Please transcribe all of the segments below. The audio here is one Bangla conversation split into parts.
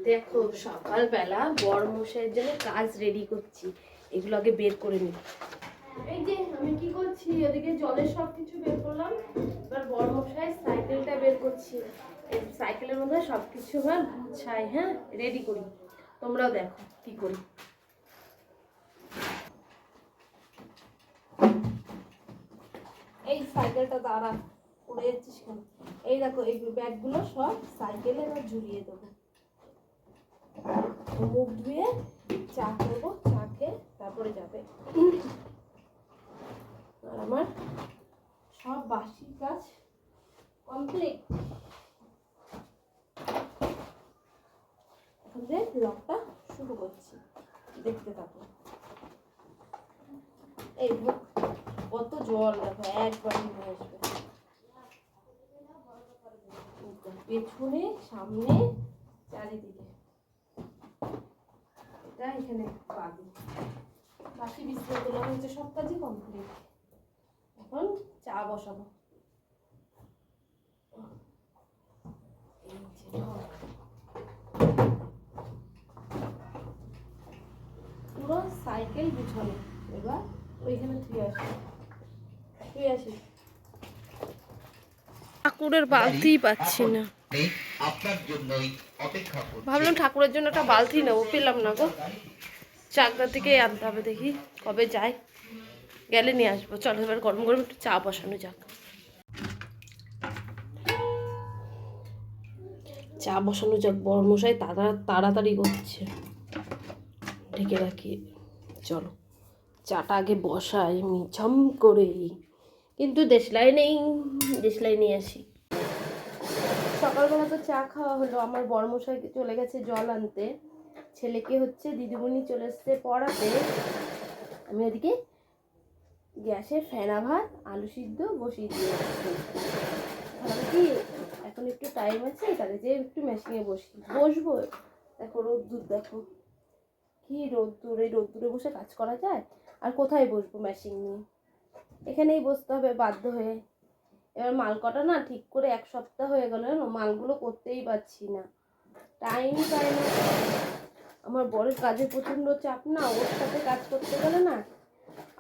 দেখো সকালবেলা বড় মশাইয়ের জন্য কাজ রেডি করছি, এগুলো আগে বের করে নিই। এই যে আমি কি করছি, ওদিকে জলের সব কিছু বের করলাম, এবার বড় মশাই সাইকেলটা বের করছি। এই সাইকেলের মধ্যে সব কিছু আমার গুছাই, হ্যাঁ রেডি করি, তোমরাও দেখো কি করি। এই সাইকেলটা দাঁড়া, পড়ে যাচ্ছিস কেন? এই দেখো এই ব্যাগগুলো সব সাইকেলে এবার ঝুলিয়ে দেবো। মুখ ধুয়ে চা করবো, চা খেয়ে তারপরে যাবে। আর আমার সব বাসি কাজ কমপ্লিট। এখন যে ব্লগটা শুরু করছি, দেখতে থাকো। এই কত জল দেখো, একবারই নিয়ে আসবে, পেছনে সামনে চারিদিকে। এটা এখানে পাবি, বাকি বিছানা তোলা হয়েছে, সব কাজই কমপ্লিট। এখন চা বসাবো। পুরো সাইকেল বিছানো, এবার ওইখানে তুই আসি। ঠাকুরের বালতি পাচ্ছি না, ভাবলাম ঠাকুরের জন্য একটা বালতি নেবো, পেলাম না গো। চাকদা থেকে আনতে হবে, দেখি কবে যাই, গেলে নিয়ে আসবো। চলো এবার গরম গরম একটু চা বসানো যাক। চা বসানো যাক, বড় মশাই তাড়াতাড়ি করছে, ঢেকে রাখি। চলো চাটা আগে বসাই মিঝম করে, কিন্তু দেশলাই নেই, দেশলাই নিয়ে আসি। সকালবেলা তো চা খাওয়া হলো, আমার বড় মশাই চলে গেছে জল আনতে, ছেলেকে হচ্ছে দিদিমণি চলে এসছে পড়াতে। আমি ওদিকে গ্যাসে ফেনা ভাত আলু সিদ্ধ বসিয়ে দিয়ে ভাবলাম কি এখন একটু টাইম আছে, তাহলে যে একটু মেশিনে বসবো। দেখো রোদ্দুর, দেখো কি রোদ্দুর, এই রোদ্দুরে বসে কাজ করা যায়? আর কোথায় বসবো মেশিন নিয়ে, এখানেই বসতে হবে বাধ্য হয়ে। এবার মাল কটা না ঠিক করে 1 সপ্তাহ হয়ে গেল, মালগুলো করতেই পারছি না, টাইম পাই না। আমার বরের কাজে প্রচণ্ড চাপ না, ওর সাথে কাজ করতে গেলে না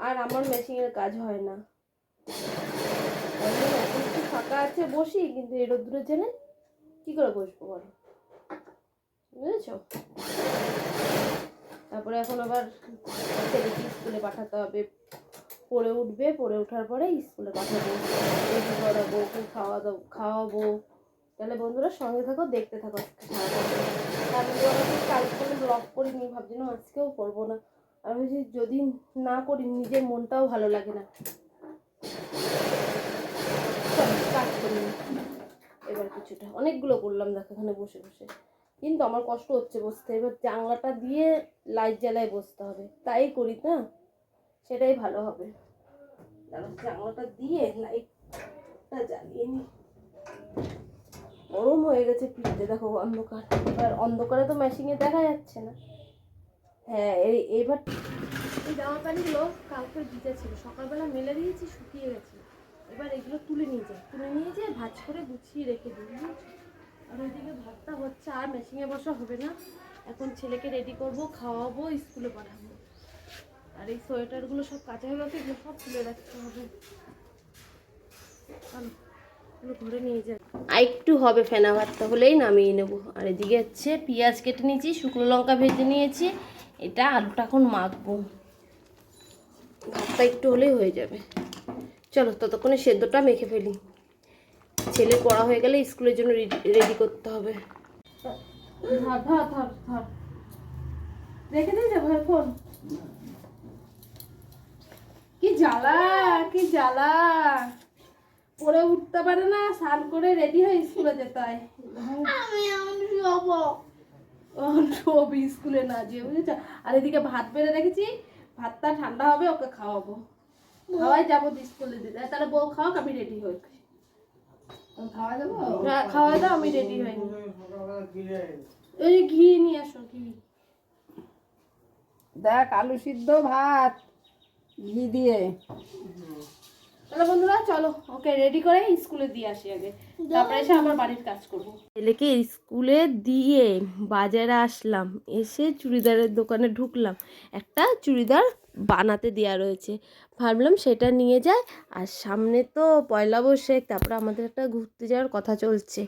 আর আমার মেশিনের কাজ হয় না। এখন একটু ফাঁকা আছে বসি, কিন্তু এই রোদ্দুরের জেনে কি করে বসবো বলো, বুঝেছো? তারপরে এখন আবার ছেলেকে স্কুলে পাঠাতে হবে, পড়ে উঠবে, পড়ে ওঠার পরে স্কুলে পাঠাবো, রেডি করাবো, ওকে খাওয়াবো। তাহলে বন্ধুরা সঙ্গে থাকো, দেখতে থাকো। কালকে কোনো ব্লগ করিনি, ভাবছিলাম আজকেও করবো না, আমি যদি না করি নিজের মনটাও ভালো লাগে না। কাজ করি এবার, কিছুটা অনেকগুলো করলাম দেখো এখানে বসে বসে, কিন্তু আমার কষ্ট হচ্ছে বসতে। এবার জানলাটা দিয়ে লাইট জ্বালায় বসতে হবে, তাই করি না, সেটাই ভালো হবে। জানলাটা দিয়ে লাইটটা জ্বালিয়ে নি, গরম হয়ে গেছে পিঠে, দেখো অন্ধকার। এবার অন্ধকারে তো মেশিনে দেখা যাচ্ছে না। হ্যাঁ এবার এই জামা প্যান্টগুলো কালকে ভিজা ছিল, সকালবেলা মেলে দিয়েছি, শুকিয়ে গেছে। এবার এগুলো তুলে নিয়ে যাই ভাঁজ করে গুছিয়ে রেখে দিই। আর ওইদিকে ভাতটা হচ্ছে, আর মেশিনে বসা হবে না। এখন ছেলেকে রেডি করব, খাওয়াবো, স্কুলে পাঠাবো। আর এই সোয়েটারগুলো সব কাঁচা হয়ে গেছে, এগুলো সব তুলে রাখতে হবে। ঘরে নিয়ে যাই, আর একটু হবে ফেনা ভাতটা হলেই নামিয়ে নেব। আর এদিকে হচ্ছে পেঁয়াজ কেটে নিয়েছি, শুকনো লঙ্কা ভেজে নিয়েছি, এটা আলুটা এখন মাখবো, ভাতটা একটু হলেই হয়ে যাবে। চলো ততক্ষণে সেদ্ধটা মেখে ফেলি, ছেলে পড়া হয়ে গেলে স্কুলের জন্য রেডি করতে হবে। রেখে দিয়ে যাবো এখন, কি জ্বালা কি জ্বালা, পরে উঠতে পারে না, স্নান করে রেডি হয়ে স্কুলে যেতে হয়। আমি স্কুলে না যেয়ে, বুঝেছ? আর এদিকে ভাত বেড়ে রেখেছি, ভাতটা ঠান্ডা হবে, ওকে খাওয়াবো, খাওয়াই যাবো স্কুলে দিতে। তাহলে বউ খাওয়াক, আমি রেডি হই, খাওয়া দাও, আমি রেডি হইনি। ওই ঘি নিয়ে আসো, ঘি দেখ, আলু সিদ্ধ ভাত ঘি দিয়ে, চলো বন্ধুরা, চলো ওকে রেডি করে স্কুলে দিয়ে আসি আগে, তারপরে এসে আমার বাড়ির কাজ করবো। ছেলেকে স্কুলে দিয়ে বাজারে আসলাম, এসে চুড়িদারের দোকানে ঢুকলাম, একটা চুড়িদার বানাতে দেওয়া রয়েছে, ভাবলাম সেটা নিয়ে যায়। আর সামনে তো পয়লা বৈশাখ, তারপরে আমাদের একটা ঘুরতে যাওয়ার কথা চলছে,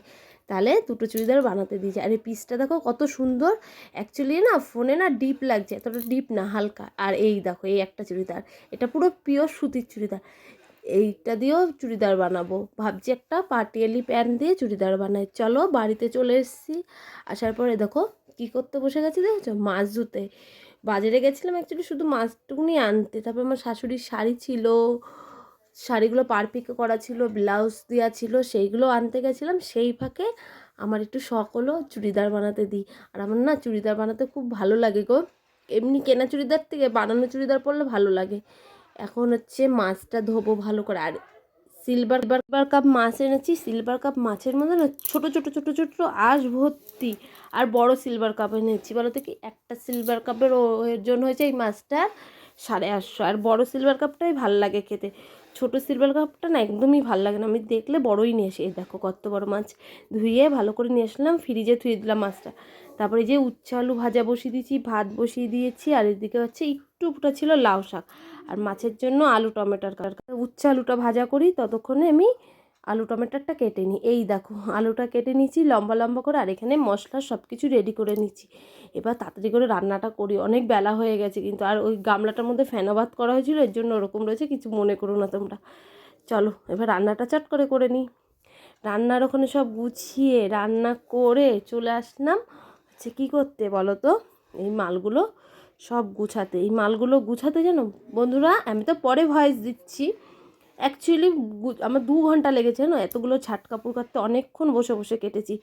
তাহলে দুটো চুড়িদার বানাতে দিয়েছে। আর এই পিসটা দেখো কত সুন্দর, অ্যাকচুয়ালি না ফোনে না ডিপ লাগছে, এতটা ডিপ না, হালকা। আর এই দেখো এই একটা চুড়িদার, এটা পুরো পিওর সুতির চুড়িদার, এইটা দিয়েও চুড়িদার বানাবো ভাবছি, একটা পাটিয়ালি প্যান্ট দিয়ে চুড়িদার বানাই। চলো বাড়িতে চলে এসেছি, আসার পরে দেখো কি করতে বসে গেছি দেখেছো, মাছ ধুতে। বাজারে গেছিলাম অ্যাকচুয়ালি শুধু মাছটুকুনি আনতে, তারপর আমার শাশুড়ির শাড়ি ছিল, শাড়িগুলো পারপিকে করা ছিল, ব্লাউজ দেওয়া ছিল, সেইগুলো আনতে গেছিলাম। সেই ফাঁকে আমার একটু শখ হলো চুড়িদার বানাতে দিই। আর আমার না চুড়িদার বানাতে খুব ভালো লাগে গো, এমনি কেনা চুড়িদার থেকে বানানো চুড়িদার পরলে ভালো লাগে। এখন হচ্ছে মাছটা ধোবো ভালো করে। আর সিলভার কাপ মাছ এনেছি, সিলভার কাপ মাছের মধ্যে না ছোটো ছোটো ছোটো ছোটো আঁশ ভর্তি। আর বড় সিলভার কাপ এনেছি, বলো তো কি, একটা সিলভার কাপের এর জন্য হয়েছে এই মাছটা 850। আর বড় সিলভার কাপটাই ভাল লাগে খেতে, ছোটো সিলভার কাপটা না একদমই ভাল লাগে না, আমি দেখলে বড়ই নিয়ে আসি। এই দেখো কত বড় মাছ, ধুয়ে ভালো করে নিয়ে আসলাম, ফ্রিজে ধুয়ে দিলাম মাছটা। তারপরে যে উচ্ছে আলু ভাজা বসিয়ে দিয়েছি, ভাত বসিয়ে দিয়েছি, আর এদিকে হচ্ছে একটু ফুটা ছিল লাউ শাক। আর মাছের জন্য আলু টমেটোর উচ্ছে আলুটা ভাজা করি, ততক্ষণে আমি আলু টমেটোটা কেটে নিই। এই দেখো আলুটা কেটে নিচ্ছি লম্বা লম্বা করে, আর এখানে মশলা সব কিছু রেডি করে নিচ্ছি। এবার তাড়াতাড়ি করে রান্নাটা করি, অনেক বেলা হয়ে গেছে কিন্তু। আর ওই গামলাটার মধ্যে ফেনা ভাত করা হয়েছিল, এর জন্য ওরকম রয়েছে, কিছু মনে করো না তোমরা। চলো এবার রান্নাটা চট করে নিই। রান্নার ওখানে সব গুছিয়ে রান্না করে চলে আসলাম হচ্ছে কী করতে বলো তো, এই মালগুলো সব গুছাতে। এই মালগুলো গুছাতে জানো বন্ধুরা, আমি তো পরে ভয়েস দিচ্ছি, অ্যাকচুয়ালি আমার 2 ঘন্টা লেগেছে না, এতগুলো ছাট কাপড় কাটতে অনেকক্ষণ বসে বসে কেটেছি।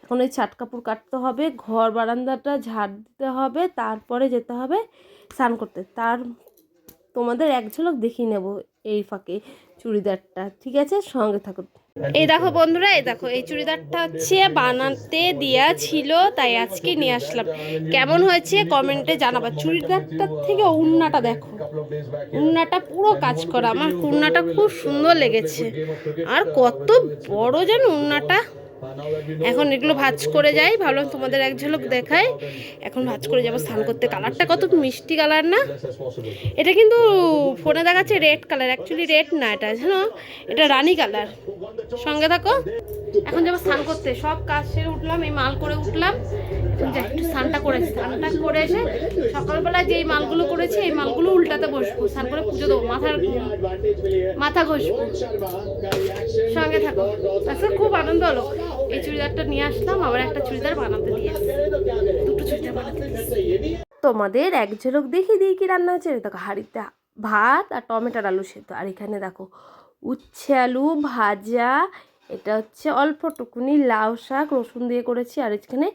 এখন এই ছাট কাপড় কাটতে হবে, ঘর বারান্দাটা ঝাড় দিতে হবে, তারপরে যেতে হবে স্নান করতে। তোমাদের এক ঝলক দেখিয়ে নেব এই ফাঁকে চুড়িদারটা, ঠিক আছে, সঙ্গে থাকো। এই দেখো বন্ধুরা, এই দেখো এই চুড়িদারটা হচ্ছে বানাতে দেয়া ছিল, তাই আজকে নিয়ে আসলাম। কেমন হয়েছে কমেন্টে জানাবা। চুড়িদারটার থেকে উন্নাটা দেখো, উন্নাটা পুরো কাজ করা, আমার উন্নাটা খুব সুন্দর লেগেছে। আর কত বড় যেন উন্নাটা। এখন এগুলো ভাঁজ করে যাই, ভাবলাম তোমাদের এক ঝলক দেখাই। এখন ভাঁজ করে যাবো স্নান করতে। কালারটা কত মিষ্টি কালার না, এটা কিন্তু ফোনে দেখাচ্ছে রেড কালার, অ্যাকচুয়ালি রেড না, এটা জানো এটা রানী কালার। সঙ্গে থাকো। এখন যাবো স্নান করতে, সব কাজ সেরে উঠলাম, এই মাল করে উঠলাম, যাই একটু স্নানটা করে এসে সকালবেলা যেই মালগুলো করেছি এই মালগুলো উল্টাতে বসবো, স্নান করে পুজো দেবো, মাথা ঘষবো। সঙ্গে থাকো। আজকে খুব আনন্দ হলো, এই চুড়িদারটা নিয়ে আসলাম, আবার একটা চুড়িদার বানাতে দিয়েছি, দুটো চুড়িদার বানাতে দিয়েছি। তোমাদের এক ঝলক দেখিয়ে দিই কি রান্না হচ্ছে। দেখো হাঁড়িতে ভাত আর টমেটোর আলু সেদ্ধ, আর এখানে দেখো উচ্ছে আলু ভাজা, এটা হচ্ছে অল্প টুকুনি লাউ শাক রসুন দিয়ে করেছি, আর এখানে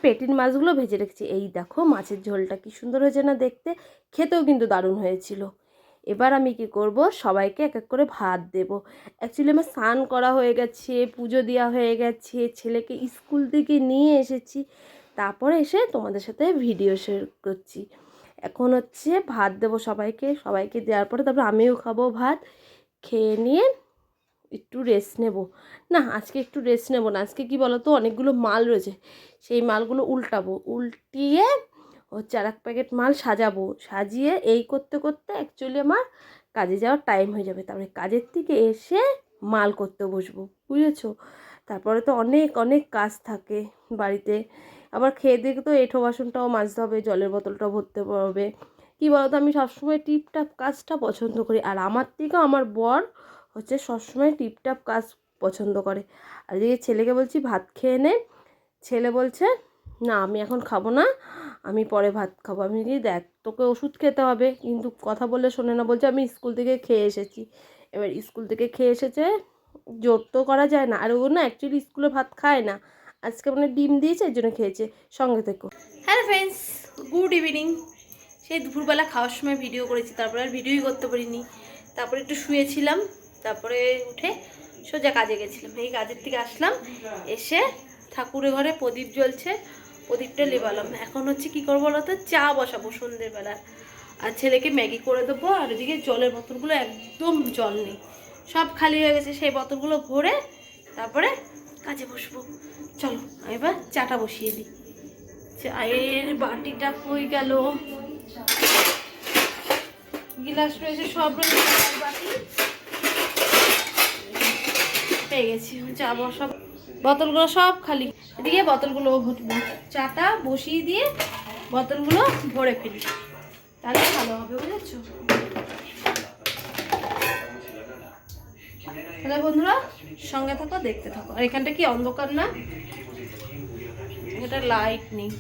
পেটির মাছগুলো ভেজে রেখেছি। এই দেখো মাছের ঝোলটা কি সুন্দর হয়েছে না দেখতে, খেতেও কিন্তু দারুণ হয়েছিল। এবার আমি কি করব, সবাইকে এক এক করে ভাত দেব। অ্যাকচুয়ালি আমার স্নান করা হয়ে গেছে, পুজো দেওয়া হয়ে গেছে, ছেলেকে স্কুল থেকে নিয়ে এসেছি, তারপরে এসে তোমাদের সাথে ভিডিও শেয়ার করছি। এখন হচ্ছে ভাত দেবো সবাইকে দেওয়ার পরে তারপরে আমিও খাবো ভাত। খেয়ে নিয়ে একটু রেস্ট নেব। না আজকে একটু রেস্ট নেব না, আজকে কি বলো তো, অনেকগুলো মাল রয়েছে, সেই মালগুলো উল্টিয়ে হচ্ছে আর এক প্যাকেট মাল সাজিয়ে এই করতে করতে অ্যাকচুয়ালি আমার কাজে যাওয়ার টাইম হয়ে যাবে। তারপরে কাজের থেকে এসে মাল করতে বসবো, বুঝেছো। তারপরে তো অনেক অনেক কাজ থাকে বাড়িতে, আবার খেয়ে দিয়ে তো এঁঠো বাসনটাও মাজতে হবে, জলের বোতলটাও ভরতে হবে। কী বলো তো, আমি সবসময় টিপটাপ কাজটা পছন্দ করি, আর আমার থেকেও আমার বর হচ্ছে সবসময় টিপটাপ কাজ পছন্দ করে। আর এদিকে ছেলেকে বলছি ভাত খেয়ে নে, ছেলে বলছে না আমি এখন খাবো না, আমি পরে ভাত খাবো। আমি কি, দেখ তোকে ওষুধ খেতে হবে, কিন্তু কথা বললে শোনে না, বলছে আমি স্কুল থেকে খেয়ে এসেছি। এবার স্কুল থেকে খেয়ে এসেছে, জোর তো করা যায় না। আর ও না অ্যাকচুয়ালি স্কুলে ভাত খায় না, আজকে মানে ডিম দিয়েছে এর জন্য খেয়েছে। সঙ্গে থেকো। Hello friends, good evening. সেই দুপুরবেলা খাওয়ার সময় ভিডিও করেছি, তারপরে আর ভিডিওই করতে পারিনি। তারপরে একটু শুয়েছিলাম, তারপরে উঠে সোজা কাজে গেছিলাম। এই কাজের থেকে আসলাম, এসে ঠাকুরের ঘরে প্রদীপ জ্বলছে, প্রদীপটা লেবালাম। এখন হচ্ছে কী করবো বলো তো, চা বসাবো সন্ধ্যেবেলা, আর ছেলেকে ম্যাগি করে দেবো। আর এদিকে জলের বোতলগুলো একদম জল নেই, সব খালি হয়ে গেছে, সেই বোতলগুলো ভরে তারপরে কাজে বসবো। চলো এবার চাটা বসিয়ে দিই। চায়ের বাটিটা হয়ে গেল, গিলাস রয়েছে, সব রয়েছে, চায়ের বাটি পেয়ে গেছি। চা বসা, বোতলগুলো সব খালি, এদিকে বোতলগুলো ভরবো। চাটা বসিয়ে দিয়ে বোতলগুলো ভরে ফেলি, তাহলে ভালো হবে, বুঝেছো? তাহলে বন্ধুরা সঙ্গে থাকো, দেখতে থাকো। আর এখানটা কি অন্ধকার না, এটা লাইট নেই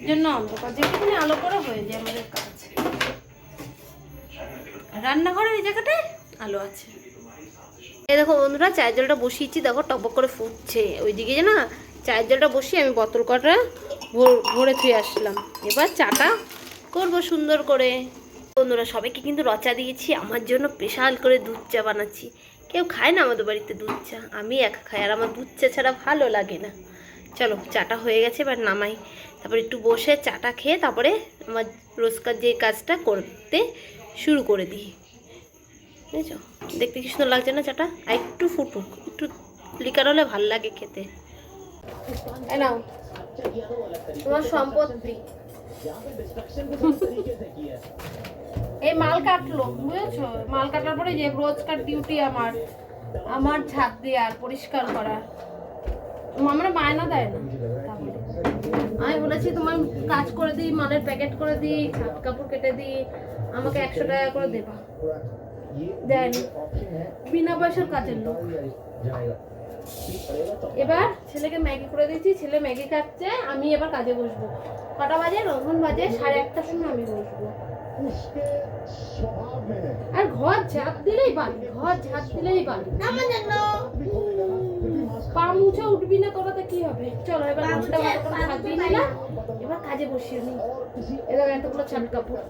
জন্য অন্ধকার, যেখানে আলো করে হয়ে যায় আমাদের কাজ। রান্নাঘরের এই জায়গাটায় আলো আছে। এই দেখো বন্ধুরা, চায়ের জলটা বসিয়েছি, দেখো টপক করে ফুটছে। ওইদিকে না চায়ের জলটা বসিয়ে আমি বোতল কটা ভরে থুয়ে আসলাম। এবার চাটা করবো সুন্দর করে। বন্ধুরা সবাইকে কিন্তু রচা দিয়েছি, আমার জন্য স্পেশাল করে দুধ চা বানাচ্ছি। কেউ খায় না আমাদের বাড়িতে দুধ চা, আমি একা খাই, আর আমার দুধ চা ছাড়া ভালো লাগে না। চলো চাটা হয়ে গেছে, এবার নামাই, তারপরে একটু বসে চাটা খেয়ে তারপরে আমার রোজকার যে কাজটা করতে শুরু করে দিই। বুঝেছো, দেখতে কি সুন্দর লাগছে না চাটা? আর একটু ফুটুক, একটু লিকার হলে ভালো লাগে খেতে। নাও তোমার সম্পত্তি। এই মাল কাটলো, বুঝেছো? মাল কাটার পরে যে রোজকার ডিউটি আমার ঝাঁট দেওয়ার, পরিষ্কার করা। আমরা মায়না দেয় না, আমি বলেছি তোমার কাজ করে দিই, মালের প্যাকেট করে দিই, ছাদ কাপড় কেটে দিই, আমাকে 100 টাকা করে দেবা। দেয়নি, বিনা পয়সার কাজের লোক। এবার ছেলেকে ম্যাগি করে দিয়েছি, ছেলে ম্যাগি খাচ্ছে, আমি এবার কাজে বসবো। কটা বাজে? রন্ধন বাজে 8:30টার সময় আমি বসবো। আর ঘর ঝাঁপ দিলেই বাড়ি, ঘর ঝাঁপ দিলেই বাড়ি। পা মুছে উঠবি না তোরাতে কি হবে? চলো এবার ঘরটা ভালো করে সাজিয়ে নিলাম, এবার কাজে বসিয়ে নিই। এবার এতগুলো ছাদ কাপড়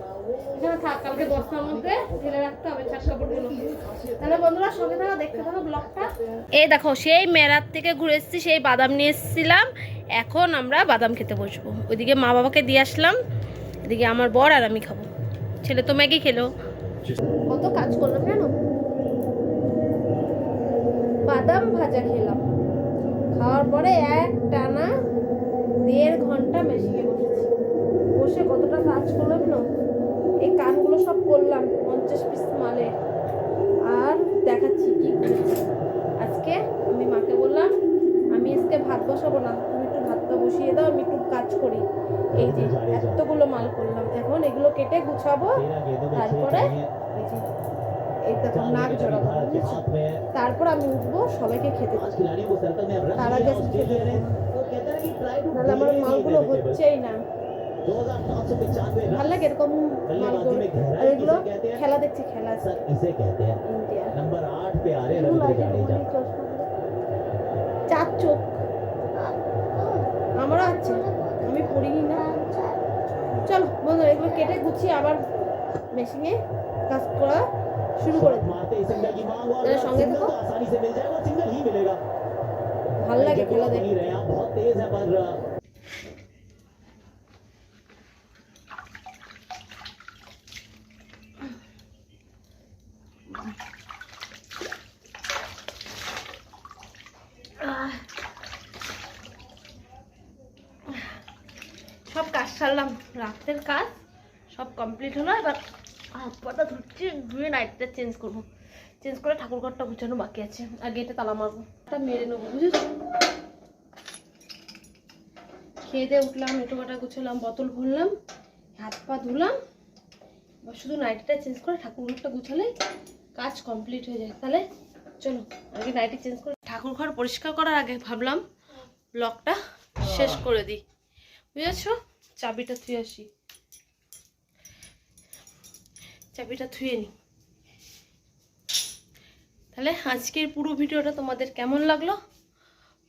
এখানে থাক, কালকে 10টার মধ্যে ঢেলে রাখতে হবে ছাদ কাপড়গুলো। তাহলে বন্ধুরা সঙ্গে থাকো, দেখতে থাকো ব্লগটা। এই দেখো সেই মেলার থেকে ঘুরে এসেছি, সেই বাদাম নিয়ে এসেছিলাম, এখন আমরা বাদাম খেতে বসবো। ওইদিকে মা বাবাকে দিয়ে আসলাম, এদিকে আমার বর আর আমি খাবো। ছেলে তো ম্যাগি খেলো। কত কাজ করলাম জানো, বাদাম ভাজা খেলাম, খাওয়ার পরে এক টানা 1.5 ঘন্টা মেশিনে বসেছি। বসে কতটা কাজ করলাম না, এই কানগুলো সব করলাম 50 পিস মালে। আর দেখাচ্ছি কি করেছি আজকে। আমি মাকে বললাম আমি আজকে ভাত বসাবো না, তুমি একটু ভাতটা বসিয়ে দাও, আমি একটু কাজ করি। এই যে এতগুলো মাল করলাম, এখন এগুলো কেটে গুছাবো, তারপরে এই যে এই দেখো নাক জড়াবো, তারপর আমি উঠবো, সবাইকে খেতে দেবো। তার আগে নাহলে আমার মালগুলো হচ্ছেই না। ভালো লাগে এরকম মালগুলো। আর এগুলো খেলা দেখছি, খেলা চার চোখ আমারও আছে, আমি পড়িনি না। চলো বন্ধুরা এগুলো কেটে গুছিয়ে আবার মেশিনে কাজ করা শুরু করে দিই। সঙ্গে থাকো, ভালো লাগে খেলা দেখতে। সব কাজ সারলাম, রাতের কাজ সব কমপ্লিট হলো। এবার হাত পাটা ধুচ্ছি, ধুয়ে নাইটটা চেঞ্জ করবো, চেঞ্জ করে ঠাকুর ঘরটা গুছানো বাকি আছে, আর গেটে তালা মারবো, একটা মেরে নেবো, বুঝেছো? খেয়ে দিয়ে উঠলাম, একটু কাটা গুছালাম, বোতল ভরলাম, হাত পা ধুলাম, এবার শুধু নাইটিটা চেঞ্জ করে ঠাকুর ঘরটা গুছালেই কাজ কমপ্লিট হয়ে যায়। তাহলে চলো আগে নাইটি চেঞ্জ করে ঠাকুর ঘর পরিষ্কার করার আগে ভাবলাম ব্লগটা শেষ করে দিই, বুঝেছো? চাবিটা থুয়ে আসি, চাবিটা থুয়ে নিই। তাহলে আজকের পুরো ভিডিওটা তোমাদের কেমন লাগলো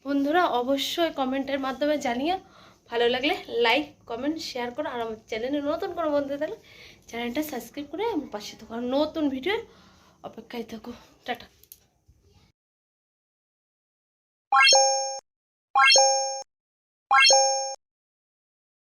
বন্ধুরা অবশ্যই কমেন্টের মাধ্যমে জানিও। ভালো লাগলে লাইক কমেন্ট শেয়ার করো, আর আমার চ্যানেলে নতুন কোনো বন্ধু তাহলে চ্যানেলটা সাবস্ক্রাইব করে আমার পাশে থাকো, আর নতুন ভিডিওর অপেক্ষায় থাকো। টাটা।